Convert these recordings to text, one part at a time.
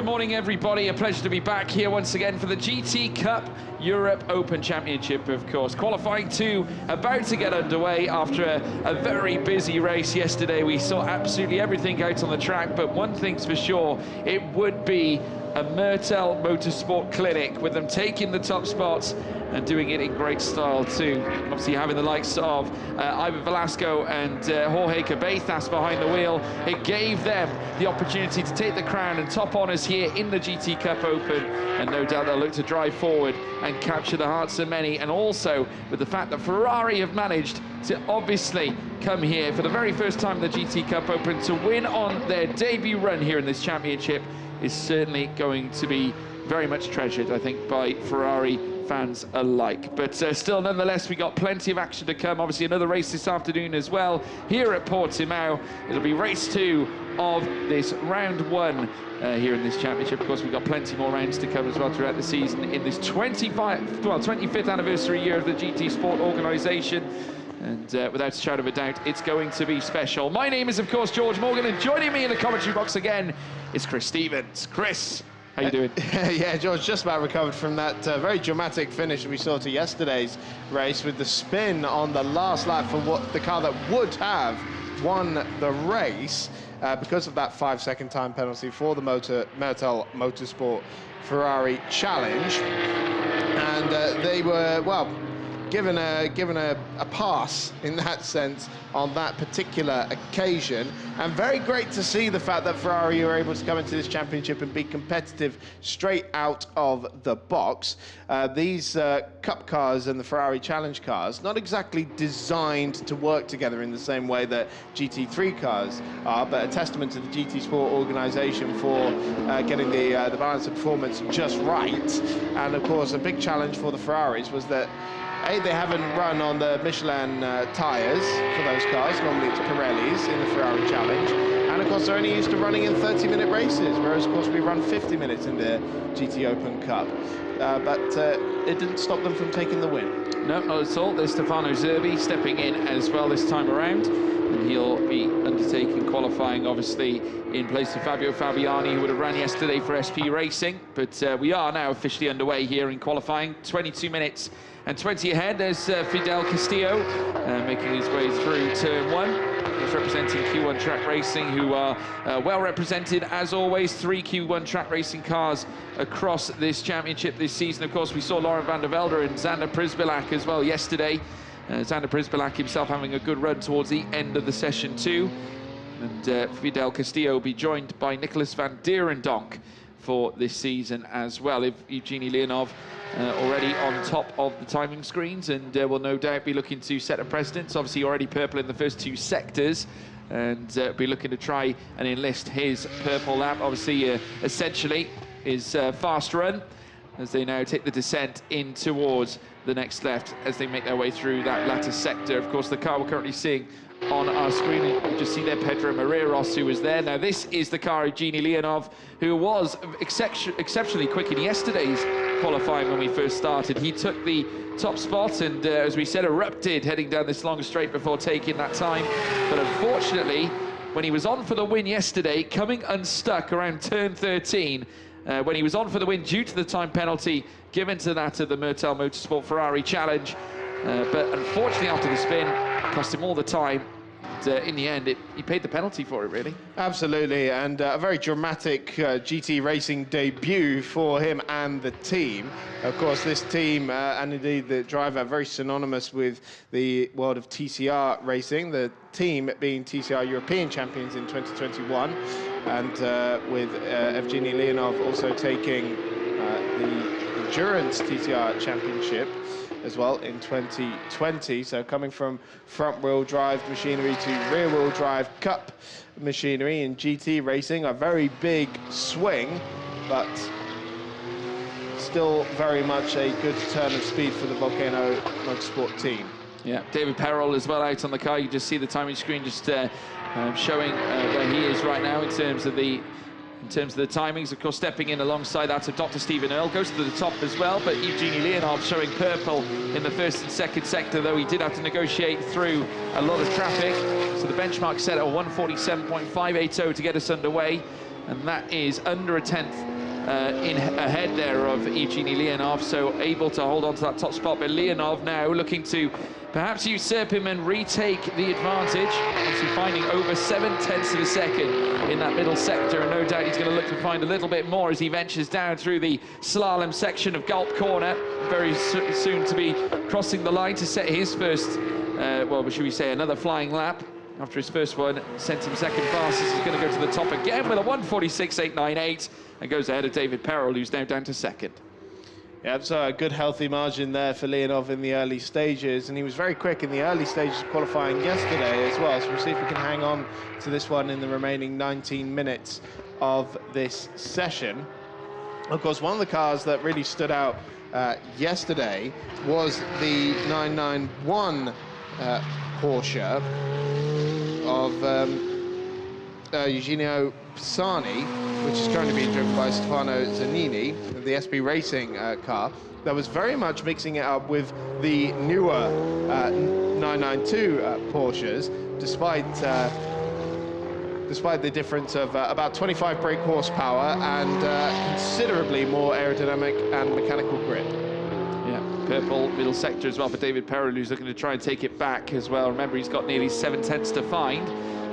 morning, everybody. A pleasure to be back here once again for the GT Cup Europe Open Championship, of course. Qualifying 2 about to get underway after a very busy race yesterday. We saw absolutely everything out on the track, but one thing's for sure, it would be a Myrtle Motorsport clinic, with them taking the top spots and doing it in great style too. Obviously having the likes of Ivan Velasco and Jorge Cabezas behind the wheel, it gave them the opportunity to take the crown and top honours here in the GT Cup Open, and no doubt they'll look to drive forward and capture the hearts of many. And also with the fact that Ferrari have managed to obviously come here for the very first time in the GT Cup Open to win on their debut run here in this championship is certainly going to be very much treasured, I think, by Ferrari fans alike. But still, nonetheless, we got plenty of action to come. Obviously, another race this afternoon as well here at Portimao. It'll be race 2 of this round 1 here in this championship. Of course, we've got plenty more rounds to come as well throughout the season in this 25th anniversary year of the GT Sport organisation. And without a shadow of a doubt, it's going to be special. My name is, of course, George Morgan, and joining me in the commentary box again is Chris Stevens. Chris, how you doing? Yeah, George, just about recovered from that very dramatic finish we saw to yesterday's race, with the spin on the last lap for what the car that would have won the race because of that 5-second time penalty for the Myrtle Motorsport Ferrari Challenge. And they were, well, given a pass in that sense on that particular occasion. And very great to see the fact that Ferrari were able to come into this championship and be competitive straight out of the box. These Cup cars and the Ferrari Challenge cars, not exactly designed to work together in the same way that GT3 cars are, but a testament to the GT Sport organisation for getting the balance of performance just right. And of course, a big challenge for the Ferraris was that they haven't run on the Michelin tyres for those cars. Normally it's Pirellis in the Ferrari Challenge. And of course, they're only used to running in 30-minute races, whereas of course we run 50 minutes in the GTOpen Cup. But it didn't stop them from taking the win. No, not at all. There's Stefano Zerbi stepping in as well this time around. And he'll be undertaking qualifying, obviously, in place of Fabio Fabiani, who would have ran yesterday for SP Racing. But we are now officially underway here in qualifying. 22 minutes and 20 ahead. There's Fidel Castillo making his way through turn 1. He's representing Q1 Track Racing, who are well represented, as always. 3 Q1 Track Racing cars across this championship this season. Of course, we saw Laurent van der Velde and Xander Prisbilak as well yesterday. Xander Prisbilak himself having a good run towards the end of the session too. And Fidel Castillo will be joined by Nicholas van Dierendonk for this season as well. Evgeny Leonov already on top of the timing screens, and will no doubt be looking to set a precedent. Obviously already purple in the first 2 sectors, and be looking to try and enlist his purple lap. Obviously essentially his fast run, as they now take the descent in towards the next left as they make their way through that latter sector. Of course, the car we're currently seeing on our screen, you just see there Pedro Moreiros, who was there. Now this is the car of Evgeny Leonov, who was exceptionally quick in yesterday's qualifying when we first started. He took the top spot and, as we said, erupted heading down this long straight before taking that time. But unfortunately, when he was on for the win yesterday, coming unstuck around turn 13, when he was on for the win due to the time penalty given to that of the Myrtle Motorsport Ferrari Challenge. But unfortunately, after the spin, it cost him all the time. And, in the end, he paid the penalty for it, really. Absolutely, and a very dramatic GT racing debut for him and the team. Of course, this team, and indeed the driver, very synonymous with the world of TCR racing, the team being TCR European champions in 2021, and with Evgeny Leonov also taking the Endurance TCR Championship as well in 2020. So coming from front-wheel drive machinery to rear-wheel drive Cup machinery in GT racing, a very big swing, but still very much a good turn of speed for the Volcano Motorsport team. Yeah, David Perrell as well out on the car. You just see the timing screen just showing where he is right now in terms of the timings. Of course, stepping in alongside that of Dr. Stephen Earle, goes to the top as well, but Evgeny Leonov showing purple in the first and second sector, though he did have to negotiate through a lot of traffic. So the benchmark set at 147.580 to get us underway, and that is under a tenth in ahead there of Evgeny Leonov, so able to hold on to that top spot. But Leonov now looking to perhaps usurp him and retake the advantage. Obviously finding over 7/10 of a second in that middle sector, and no doubt he's going to look to find a little bit more as he ventures down through the slalom section of Gulp Corner. Very soon to be crossing the line to set his first, well, should we say another flying lap. After his first one, sent him second fastest. He's going to go to the top again with a 1:46.898 and goes ahead of David Perel, who's now down to second. Yeah, so a good healthy margin there for Leonov in the early stages, and he was very quick in the early stages of qualifying yesterday as well, so we'll see if we can hang on to this one in the remaining 19 minutes of this session. Of course, one of the cars that really stood out yesterday was the 991 Porsche of Eugenio Pisani, which is currently being driven by Stefano Zanini, the SP Racing car, that was very much mixing it up with the newer 992 Porsches, despite the difference of about 25 brake horsepower and considerably more aerodynamic and mechanical grip. Yeah, purple middle sector as well for David Perel, who's looking to try and take it back as well. Remember, he's got nearly 7/10 to find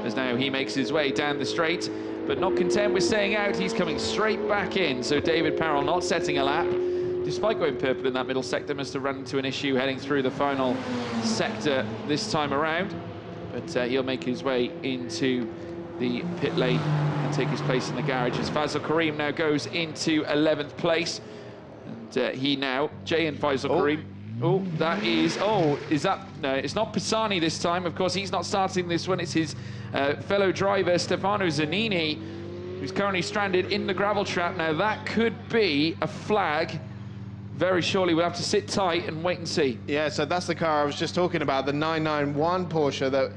as now he makes his way down the straight, but not content with staying out, he's coming straight back in. So David Perel not setting a lap, despite going purple in that middle sector. Must have run into an issue heading through the final sector this time around, but he'll make his way into the pit lane and take his place in the garage as Faisal Karim now goes into 11th place. And he now, Jay and Faisal Karim. Oh, that is, is that, no, it's not Pisani this time. Of course, he's not starting this one. It's his fellow driver, Stefano Zanini, who's currently stranded in the gravel trap. Now, that could be a flag. Very surely we'll have to sit tight and wait and see. Yeah, so that's the car I was just talking about, the 991 Porsche that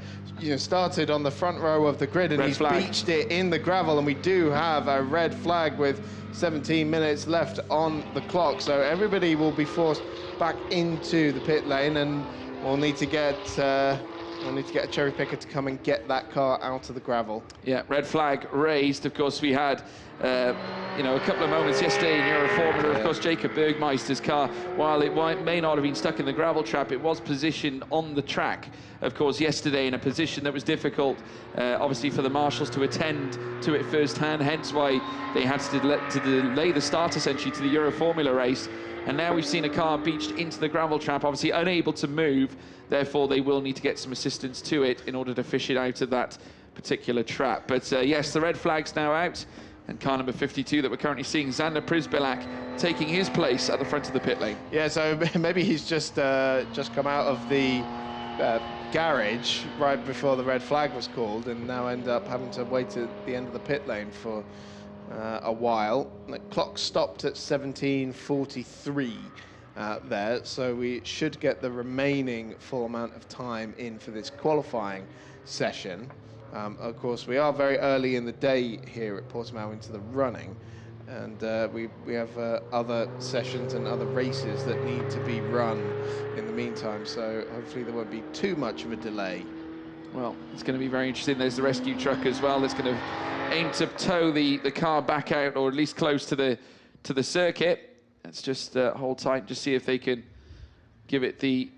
started on the front row of the grid, and he's beached it in the gravel, and we do have a red flag with 17 minutes left on the clock. So everybody will be forced back into the pit lane, and we'll need to get a cherry picker to come and get that car out of the gravel. Yeah, red flag raised. Of course, we had a couple of moments yesterday in Euro Formula. Of course, Jacob Bergmeister's car, while it may not have been stuck in the gravel trap, it was positioned on the track, of course, yesterday in a position that was difficult, obviously, for the marshals to attend to it firsthand, hence why they had to delay the start, essentially, to the Euro Formula race. And now we've seen a car beached into the gravel trap, obviously unable to move. Therefore, they will need to get some assistance to it in order to fish it out of that particular trap. But yes, the red flag's now out. And car number 52 that we're currently seeing, Xander Prisbilak, taking his place at the front of the pit lane. Yeah, so maybe he's just come out of the garage right before the red flag was called, and now end up having to wait at the end of the pit lane for a while. The clock stopped at 17:43 there, so we should get the remaining full amount of time in for this qualifying session. Of course, we are very early in the day here at Portimao into the running, and we have other sessions and other races that need to be run in the meantime, so hopefully there won't be too much of a delay. Well, it's going to be very interesting. There's the rescue truck as well that's going to aim to tow the car back out, or at least close to the circuit. Let's just hold tight and just see if they can give it the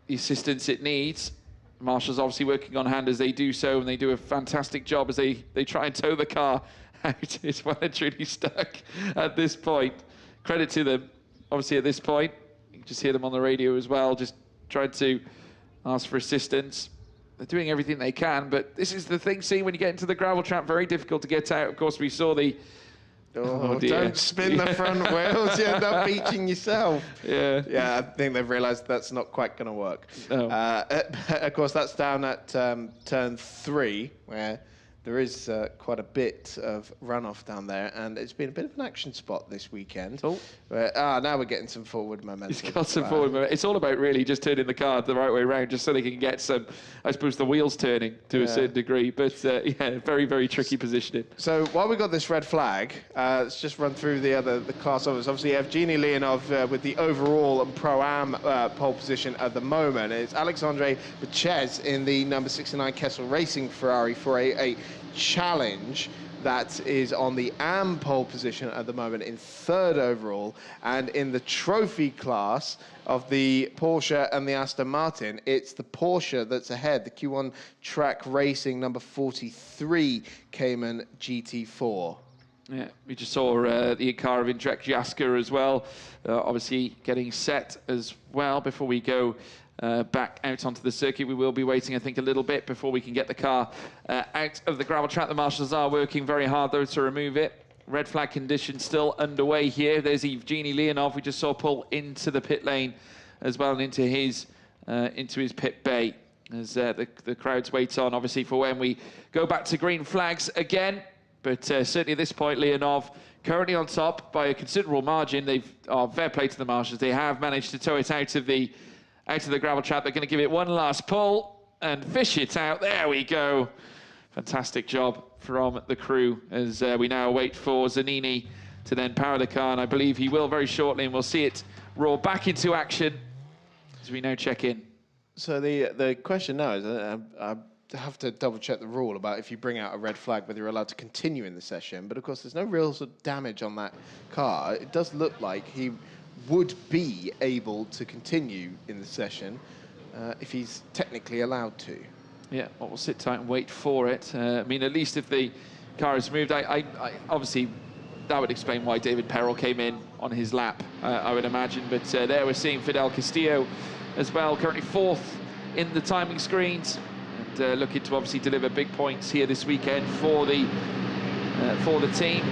assistance it needs. Marshall's obviously working on hand as they do so, and they do a fantastic job as they try and tow the car out. It's well and truly stuck at this point. Credit to them, obviously, at this point. You can just hear them on the radio as well, just trying to ask for assistance. They're doing everything they can, but this is the thing, see, when you get into the gravel trap, very difficult to get out. Of course, we saw the... Oh dear. Don't spin the front wheels, you end up beaching yourself. Yeah. Yeah, I think they've realised that's not quite going to work. No. Of course, that's down at turn 3, where there is quite a bit of runoff down there, and it's been a bit of an action spot this weekend. Oh. Now we're getting some forward momentum. It's got some forward momentum. It's all about really just turning the car the right way around, just so they can get some, I suppose, the wheels turning to a certain degree. But yeah, very, very tricky positioning. So while we got this red flag, let's just run through the class overs. Obviously, Evgeny Leonov with the overall and Pro-Am pole position at the moment. It's Alexandre Bechez in the number 69 Kessel Racing Ferrari for a challenge that is on the AM pole position at the moment in 3rd overall. And in the trophy class of the Porsche and the Aston Martin, it's the Porsche that's ahead. The Q1 Track Racing number 43 Cayman GT4. Yeah, we just saw the car of Indrek Jasker as well, obviously getting set as well before we go back out onto the circuit. We will be waiting, I think, a little bit before we can get the car out of the gravel track. The marshals are working very hard, though, to remove it. Red flag condition still underway here. There's Evgeny Leonov, we just saw pull into the pit lane as well, and into his pit bay as the crowds wait on, obviously, for when we go back to green flags again. But certainly at this point, Leonov currently on top by a considerable margin. Fair play to the marshals. They have managed to tow it out of the gravel trap. They're going to give it one last pull and fish it out. There we go. Fantastic job from the crew as we now wait for Zanini to then power the car. And I believe he will very shortly, and we'll see it roar back into action as we now check in. So the question now is, I have to double check the rule about if you bring out a red flag, whether you're allowed to continue in the session. But of course, there's no real sort of damage on that car. It does look like he would be able to continue in the session if he's technically allowed to. Yeah, well, we'll sit tight and wait for it. I mean, at least if the car is moved, I obviously that would explain why David Perrell came in on his lap, I would imagine. But there we're seeing Fidel Castillo as well, currently 4th in the timing screens. Looking to obviously deliver big points here this weekend for the team.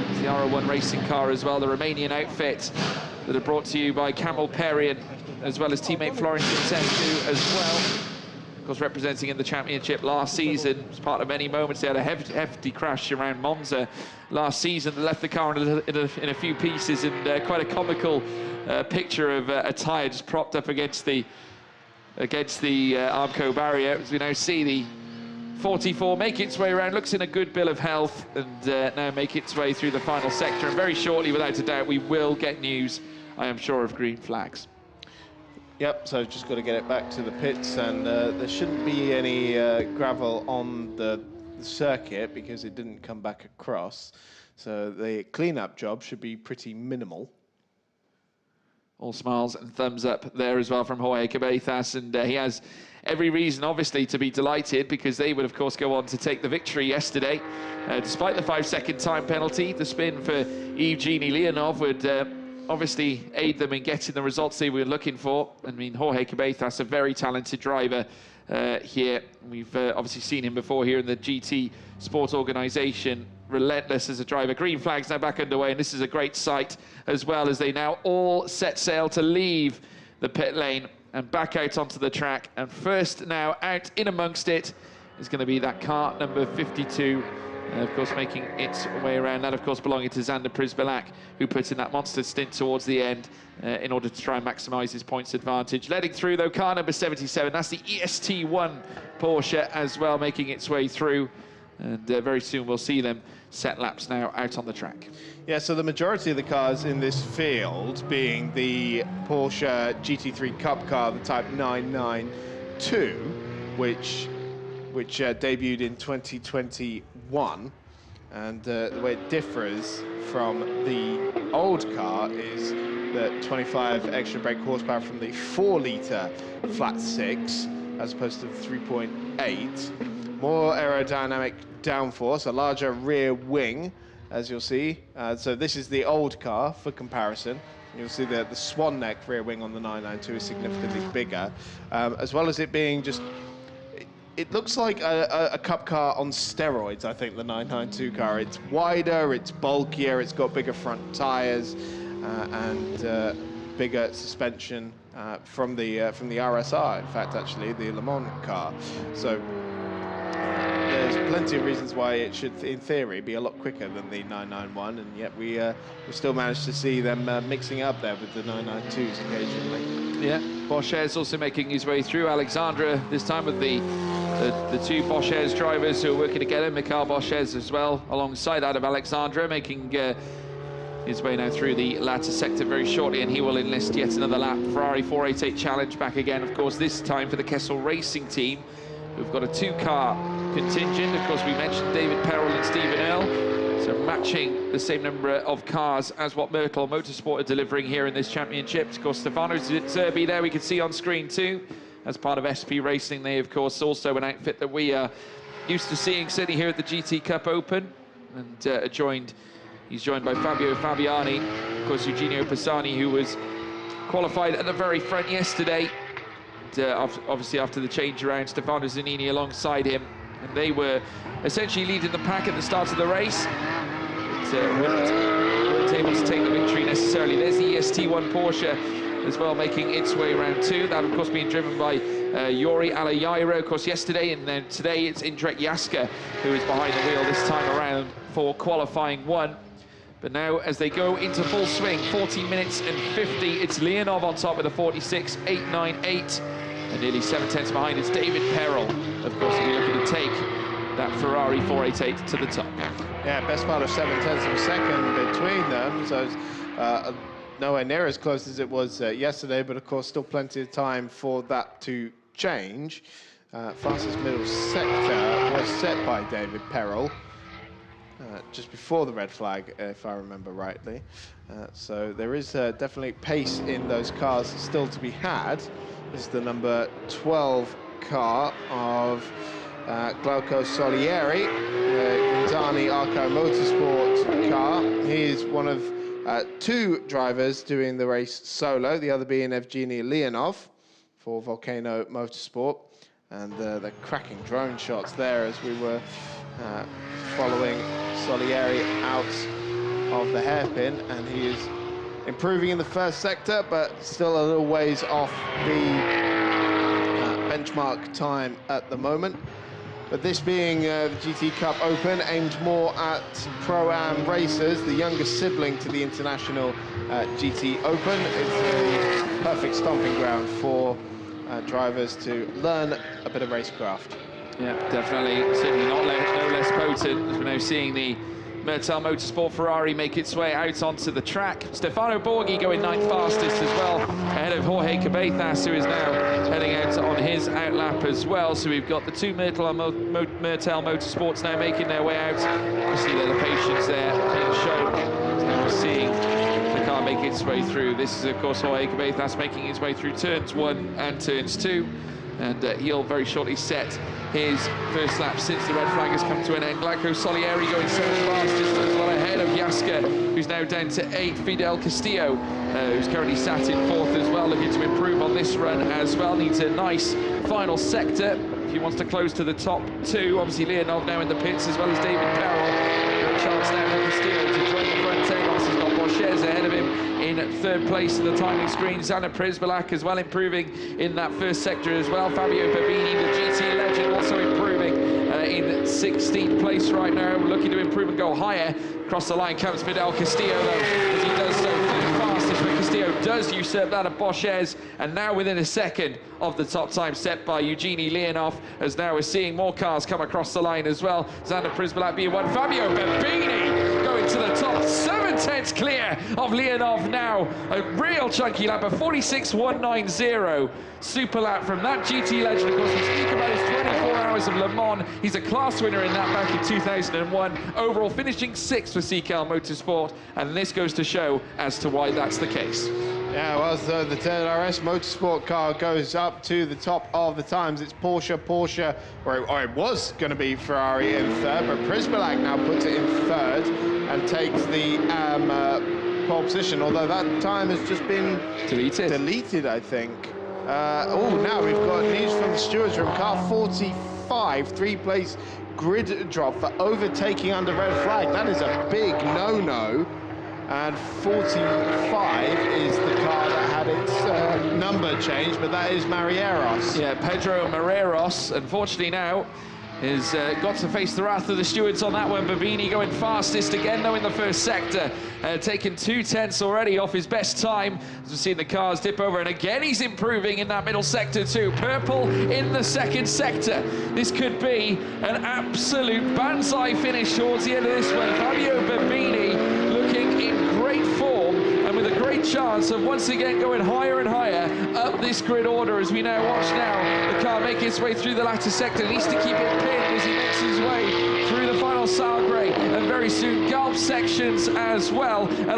It's the R01 racing car as well, the Romanian outfit that are brought to you by Camel Perrion, as well as teammate Florence Vincescu as well. Of course, representing in the championship last season, as part of many moments. They had a hefty crash around Monza last season that left the car in a few pieces, and quite a comical picture of a tyre just propped up against the Armco barrier. As we now see the 44 make its way around, looks in a good bill of health, and now make its way through the final sector. And very shortly, without a doubt, we will get news, I am sure, of green flags. Yep, so just got to get it back to the pits, and there shouldn't be any gravel on the circuit because it didn't come back across. So the cleanup job should be pretty minimal. All smiles and thumbs up there as well from Jorge Cabezas, and he has every reason, obviously, to be delighted, because they would, of course, go on to take the victory yesterday. Despite the 5-second time penalty, the spin for Evgeny Leonov would obviously aid them in getting the results they were looking for. I mean, Jorge Cabezas, a very talented driver here. We've obviously seen him before here in the GT Sport organisation. Relentless as a driver. Green flags now back underway, and this is a great sight as well, as they now all set sail to leave the pit lane and back out onto the track. And first now out in amongst it is going to be that car number 52, of course, making its way around. That, of course, belonging to Xander Prisbilak, who put in that monster stint towards the end in order to try and maximise his points advantage. Letting through, though, car number 77. That's the EST1 Porsche as well, making its way through. And very soon we'll see them set laps now out on the track. Yeah, so the majority of the cars in this field being the Porsche GT3 Cup car, the Type 992, which debuted in 2021. And the way it differs from the old car is that 25 extra brake horsepower from the 4-litre flat 6 as opposed to the 3.8. More aerodynamic downforce, a larger rear wing, as you'll see. So this is the old car for comparison. You'll see the swan neck rear wing on the 992 is significantly bigger, as well as it being just, it looks like a cup car on steroids, I think, the 992 car. It's wider, it's bulkier, it's got bigger front tires, and bigger suspension from the RSR, in fact, actually, the Le Mans car. So there's plenty of reasons why it should, in theory, be a lot quicker than the 991, and yet we still managed to see them mixing up there with the 992s occasionally. Yeah, Boschez also making his way through. Alexandra, this time with the two Boschez drivers who are working together. Mikhail Boschez as well, alongside Adam Alexandra, making his way now through the latter sector very shortly, and he will enlist yet another lap. Ferrari 488 Challenge back again, of course, this time for the Kessel Racing team. We've got a 2-car contingent. Of course, we mentioned David Perrell and Stephen Earle, so matching the same number of cars as what Merkel Motorsport are delivering here in this championship. Of course, Stefano Zerbi there we can see on screen too, as part of SP Racing. They, of course, also an outfit that we are used to seeing, certainly here at the GT Cup Open, and he's joined by Fabio Fabiani, of course, Eugenio Pisani, who was qualified at the very front yesterday. Obviously after the change around, Stefano Zanini alongside him, and they were essentially leading the pack at the start of the race, but weren't able to take the victory necessarily. There's the EST1 Porsche as well, making its way around two. That, of course, being driven by Yori Alayairo, of course, yesterday, and then today it's Indrek Jaska who is behind the wheel this time around for qualifying one. But now, as they go into full swing, 14 minutes and 50, it's Leonov on top with a 46.898, and nearly 7 tenths behind is David Perrell. Of course, we'll be looking to take that Ferrari 488 to the top. Yeah, best part of 7 tenths of a second between them, so it's nowhere near as close as it was yesterday, but of course still plenty of time for that to change. Fastest middle sector was set by David Perrell just before the red flag, if I remember rightly. So there is definitely pace in those cars still to be had. This is the number 12 car of Glauco Solieri, the Zani Arco Motorsport car. He is one of two drivers doing the race solo, the other being Evgeny Leonov for Volcano Motorsport. And the cracking drone shots there as we were following Solieri out of the hairpin, and he is improving in the first sector, but still a little ways off the benchmark time at the moment. But this being the GT Cup Open, aimed more at Pro-Am racers, the youngest sibling to the international GT Open. It's a perfect stomping ground for drivers to learn a bit of racecraft. Yeah, definitely. Certainly no less potent, as we're now seeing the Mertel Motorsport Ferrari make its way out onto the track. Stefano Borghi going 9th fastest as well, ahead of Jorge Cabezas, who is now heading out on his outlap as well. So we've got the two Mertel Motorsports now making their way out. Obviously, the patience there being shown. So now we're seeing the car make its way through. This is, of course, Jorge Cabezas making his way through turns 1 and turns 2. And he'll very shortly set his first lap since the red flag has come to an end. Glauco Solieri going 7th fastest as well, ahead of Jaska, who's now down to 8th. Fidel Castillo, who's currently sat in 4th as well, looking to improve on this run as well. Needs a nice final sector if he wants to close to the top 2. Obviously, Leonov now in the pits as well as David Perrell. Good chance now for Castillo to join the front 10. He's got Borges ahead of him in 3rd place in the timing screen. Zana Przbilak as well, improving in that first sector as well. Fabio Babini, the GT legend, also improving in 16th place right now, looking to improve and go higher. Across the line comes Fidel Castillo, though, as he does so. 3rd fastest, but Castillo does usurp that of Borges, and now within a second of the top time set by Eugenio Leonov, as now we're seeing more cars come across the line as well. Xander Przbilak being one. Fabio Babini going to the top, 7 tenths clear of Leonov now. A real chunky lap, a 46.190. Super lap from that GT legend. Of course, we speak about his 24 hours of Le Mans. He's a class winner in that back in 2001. Overall finishing 6th for CKL Motorsport, and this goes to show as to why that's the case. Yeah, well, so the TRS Motorsport car goes up to the top of the times. It's Porsche, or it was going to be Ferrari in 3rd, but Przbilak now puts it in 3rd and takes the pole position, although that time has just been deleted, I think. Oh, now we've got news from the stewards room. Car 45, 3-place grid drop for overtaking under red flag. That is a big no-no. And 45 is the car that had its number changed, but that is Marieros. Yeah, Pedro Marieros, unfortunately now, has got to face the wrath of the stewards on that one. Babini going fastest again, though, in the first sector, taking 2 tenths already off his best time. As we've seen the cars dip over, and again he's improving in that middle sector too. Purple in the second sector. This could be an absolute banzai finish towards the end of this one. Fabio Babini looking in great form, and with a great chance of once again going higher and higher up this grid order, as we now watch the car make its way through the latter sector. Needs to keep it pinned as he makes and very soon Gulf sections as well. And